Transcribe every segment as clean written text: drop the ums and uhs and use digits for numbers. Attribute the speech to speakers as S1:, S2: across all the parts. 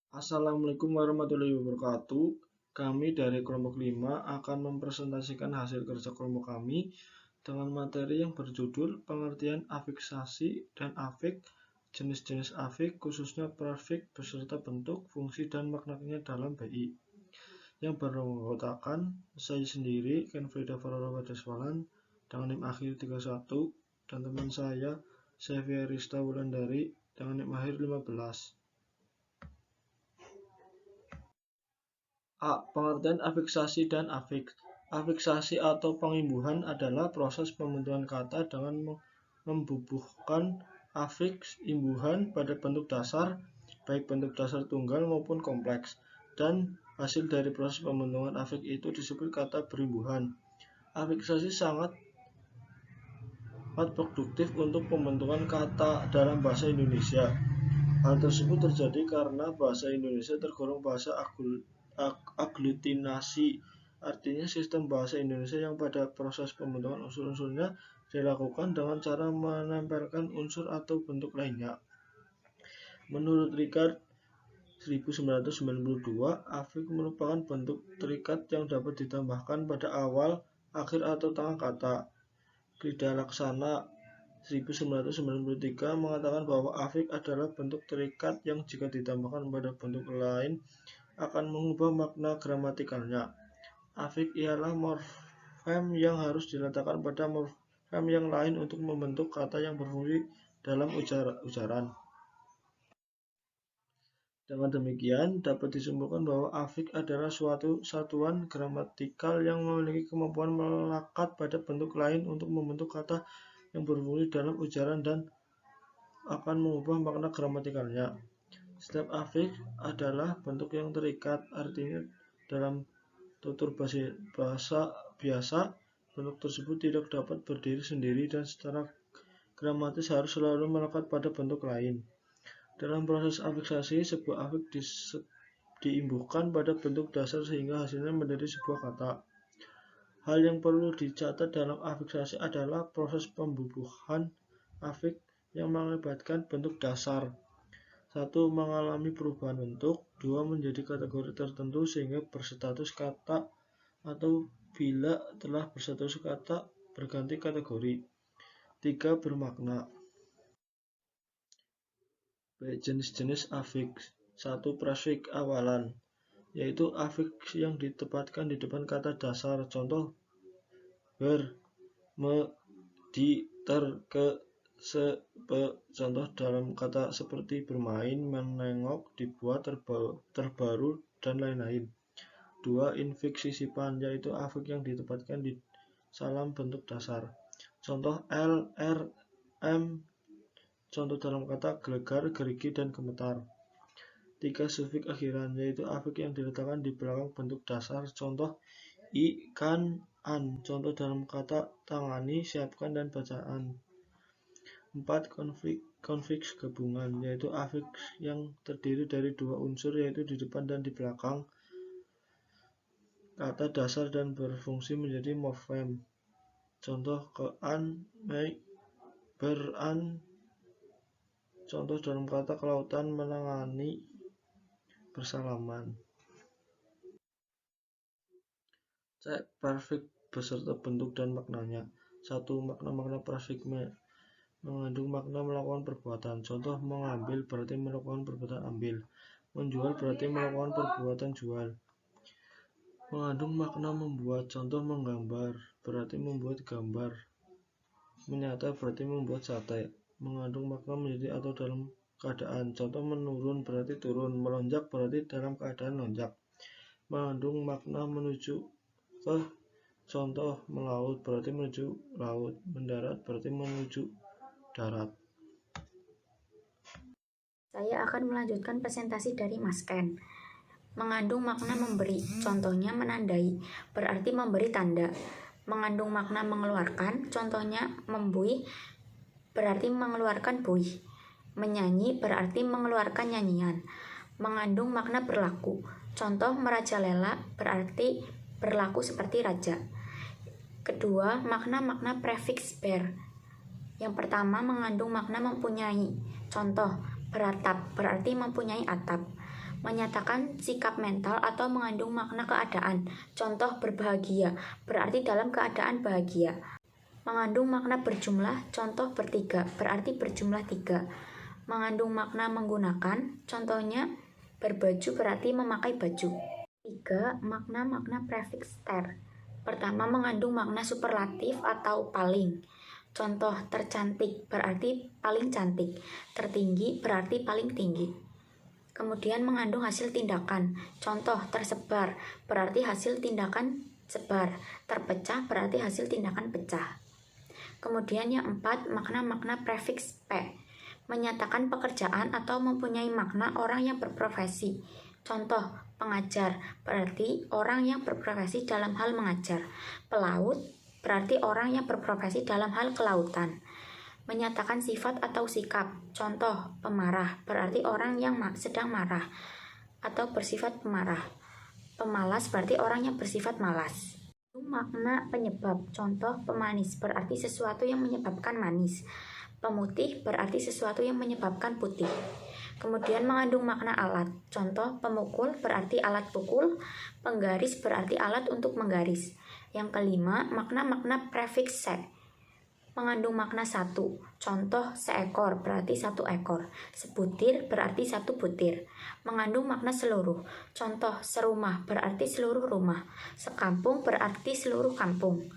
S1: Assalamualaikum warahmatullahi wabarakatuh. Kami dari kelompok 5 akan mempresentasikan hasil kerja kelompok kami dengan materi yang berjudul pengertian afiksasi dan afik, jenis-jenis afik, khususnya prefik beserta bentuk, fungsi, dan maknanya dalam BI. Yang beranggotakan saya sendiri, Ken Frida Farora Wadaswalan, dengan NIM akhir 31, dan teman saya, Sevia Rista Wulandari, dengan NIM akhir 15. A. Pengertian afiksasi dan afiks. Afiksasi atau pengimbuhan adalah proses pembentukan kata dengan membubuhkan afiks imbuhan pada bentuk dasar, baik bentuk dasar tunggal maupun kompleks, dan hasil dari proses pembentukan afiks itu disebut kata berimbuhan. Afiksasi sangat produktif untuk pembentukan kata dalam bahasa Indonesia. Hal tersebut terjadi karena bahasa Indonesia tergolong bahasa aglutinasi, artinya sistem bahasa Indonesia yang pada proses pembentukan unsur-unsurnya dilakukan dengan cara menempelkan unsur atau bentuk lainnya. Menurut Ricard 1992, afik merupakan bentuk terikat yang dapat ditambahkan pada awal, akhir, atau tengah kata. Krida Laksana 1993 mengatakan bahwa afik adalah bentuk terikat yang jika ditambahkan pada bentuk lain akan mengubah makna gramatikalnya. Afik ialah morfem yang harus diletakkan pada morfem yang lain untuk membentuk kata yang berfungsi dalam ujaran. Dengan demikian, dapat disimpulkan bahwa afik adalah suatu satuan gramatikal yang memiliki kemampuan melekat pada bentuk lain untuk membentuk kata yang berfungsi dalam ujaran dan akan mengubah makna gramatikalnya. Setiap afik adalah bentuk yang terikat, artinya dalam tutur bahasa biasa, bentuk tersebut tidak dapat berdiri sendiri dan secara gramatis harus selalu melekat pada bentuk lain. Dalam proses afiksasi, sebuah afik diimbuhkan pada bentuk dasar sehingga hasilnya menjadi sebuah kata. Hal yang perlu dicatat dalam afiksasi adalah proses pembubuhan afik yang mengakibatkan bentuk dasar. 1. Mengalami perubahan bentuk. 2. Menjadi kategori tertentu sehingga berstatus kata atau bila telah berstatus kata berganti kategori. 3. Bermakna. Jenis-jenis afiks. 1. Prefik awalan, yaitu afiks yang ditempatkan di depan kata dasar. Contoh ber, me, di, ter, ke, se, pe. Contoh dalam kata seperti bermain, menengok, dibuat, terbaru, dan lain-lain. 2. Infiks sisipan, yaitu afik yang ditempatkan di salam bentuk dasar. Contoh L, R, M. Contoh dalam kata gelegar, gerigi, dan gemetar. 3. Sufik akhiran, yaitu afik yang diletakkan di belakang bentuk dasar. Contoh I, kan, an. Contoh dalam kata tangani, siapkan, dan bacaan. 4. Konfiks gabungan, yaitu afiks yang terdiri dari dua unsur, yaitu di depan dan di belakang kata dasar dan berfungsi menjadi morfem. Contoh kean, naik, beran. Contoh dalam kata kelautan, menangani, bersalaman. Cek prefik beserta bentuk dan maknanya. 1. Makna-makna prefik mengandung makna melakukan perbuatan. Contoh mengambil berarti melakukan perbuatan ambil. Menjual berarti melakukan perbuatan jual. Mengandung makna membuat. Contoh menggambar berarti membuat gambar. Menyata berarti membuat sate. Mengandung makna menjadi atau dalam keadaan. Contoh menurun berarti turun. Melonjak berarti dalam keadaan lonjak. Mengandung makna menuju ke. Contoh melaut berarti menuju laut. Mendarat berarti menuju darat.
S2: Saya akan melanjutkan presentasi dari Mas Ken. Mengandung makna memberi, contohnya menandai, berarti memberi tanda. Mengandung makna mengeluarkan, contohnya membuih, berarti mengeluarkan buih. Menyanyi berarti mengeluarkan nyanyian. Mengandung makna berlaku, contoh merajalela berarti berlaku seperti raja. Kedua, makna-makna prefiks ber. Yang pertama mengandung makna mempunyai, contoh beratap berarti mempunyai atap. menyatakan sikap mental atau mengandung makna keadaan. Contoh berbahagia, berarti dalam keadaan bahagia. Mengandung makna berjumlah, contoh bertiga, berarti berjumlah 3. Mengandung makna menggunakan, contohnya berbaju berarti memakai baju. 3. Makna-makna prefiks ter. Pertama, mengandung makna superlatif atau paling. Contoh tercantik berarti paling cantik, tertinggi berarti paling tinggi. Kemudian mengandung hasil tindakan. Contoh tersebar berarti hasil tindakan sebar, terpecah berarti hasil tindakan pecah. Kemudian yang 4, makna-makna prefiks p. Menyatakan pekerjaan atau mempunyai makna orang yang berprofesi. Contoh, pengajar berarti orang yang berprofesi dalam hal mengajar. Pelaut berarti orang yang berprofesi dalam hal kelautan. Menyatakan sifat atau sikap. Contoh, pemarah berarti orang yang sedang marah atau bersifat pemarah. Pemalas berarti orang yang bersifat malas. Makna penyebab. Contoh, pemanis berarti sesuatu yang menyebabkan manis. Pemutih berarti sesuatu yang menyebabkan putih. Kemudian mengandung makna alat. Contoh, pemukul berarti alat pukul. Penggaris berarti alat untuk menggaris. Yang kelima, makna-makna prefiks se. Mengandung makna 1. Contoh, seekor berarti 1 ekor. Sebutir berarti 1 butir. Mengandung makna seluruh. Contoh, serumah berarti seluruh rumah. Sekampung berarti seluruh kampung.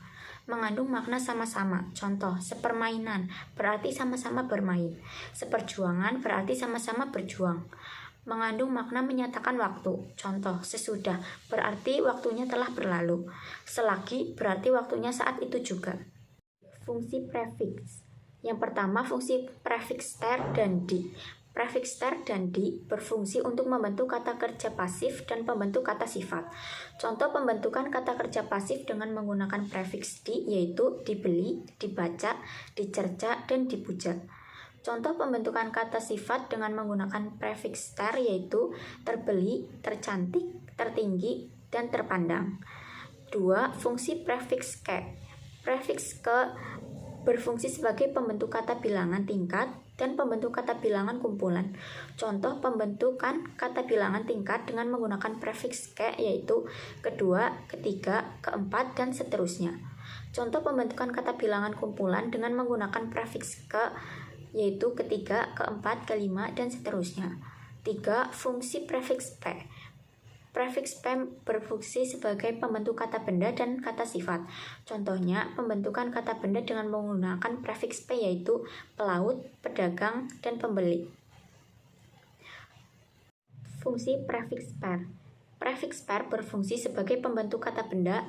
S2: Mengandung makna sama-sama. Contoh, sepermainan berarti sama-sama bermain. Seperjuangan berarti sama-sama berjuang. Mengandung makna menyatakan waktu. Contoh, sesudah berarti waktunya telah berlalu. Selagi berarti waktunya saat itu juga. Fungsi prefiks. Yang pertama, fungsi prefiks ter dan di. Prefiks ter dan di berfungsi untuk membentuk kata kerja pasif dan pembentuk kata sifat. Contoh pembentukan kata kerja pasif dengan menggunakan prefiks di yaitu dibeli, dibaca, dicerca, dan dipuja. Contoh pembentukan kata sifat dengan menggunakan prefiks ter yaitu terbeli, tercantik, tertinggi, dan terpandang. 2. Fungsi prefiks ke. Prefiks ke berfungsi sebagai pembentuk kata bilangan tingkat dan pembentuk kata bilangan kumpulan. Contoh pembentukan kata bilangan tingkat dengan menggunakan prefiks ke yaitu kedua, ketiga, keempat, dan seterusnya. Contoh pembentukan kata bilangan kumpulan dengan menggunakan prefiks ke yaitu ketiga, keempat, kelima, dan seterusnya. 3. Fungsi prefiks p. Prefiks p berfungsi sebagai pembentuk kata benda dan kata sifat. Contohnya, pembentukan kata benda dengan menggunakan prefiks p yaitu pelaut, pedagang, dan pembeli. Fungsi prefiks per. Prefiks per berfungsi sebagai pembentuk kata benda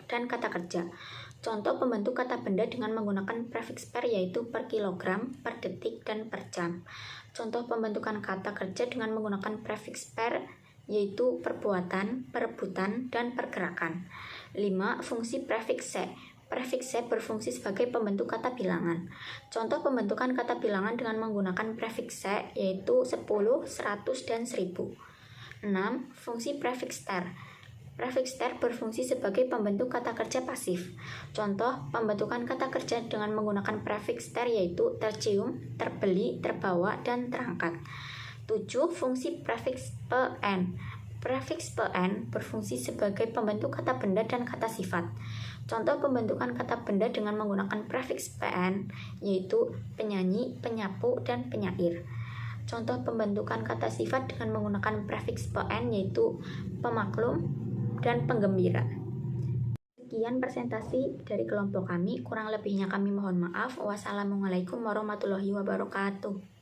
S2: dan kata kerja. Contoh pembentuk kata benda dengan menggunakan prefiks per yaitu per kilogram, per detik, dan per jam. Contoh pembentukan kata kerja dengan menggunakan prefiks per yaitu perbuatan, perebutan, dan pergerakan. 5. Fungsi prefiks se. Prefiks se berfungsi sebagai pembentuk kata bilangan. Contoh pembentukan kata bilangan dengan menggunakan prefiks se yaitu 10, 100, dan 1000. 6. Fungsi prefiks ter. Prefiks ter berfungsi sebagai pembentuk kata kerja pasif. Contoh pembentukan kata kerja dengan menggunakan prefiks ter yaitu tercium, terbeli, terbawa, dan terangkat. 7. Fungsi prefiks pn. Prefiks pn berfungsi sebagai pembentuk kata benda dan kata sifat. Contoh pembentukan kata benda dengan menggunakan prefiks pn yaitu penyanyi, penyapu, dan penyair. Contoh pembentukan kata sifat dengan menggunakan prefiks pn yaitu pemaklum dan penggembira. Sekian presentasi dari kelompok kami, kurang lebihnya kami mohon maaf. Wassalamualaikum warahmatullahi wabarakatuh.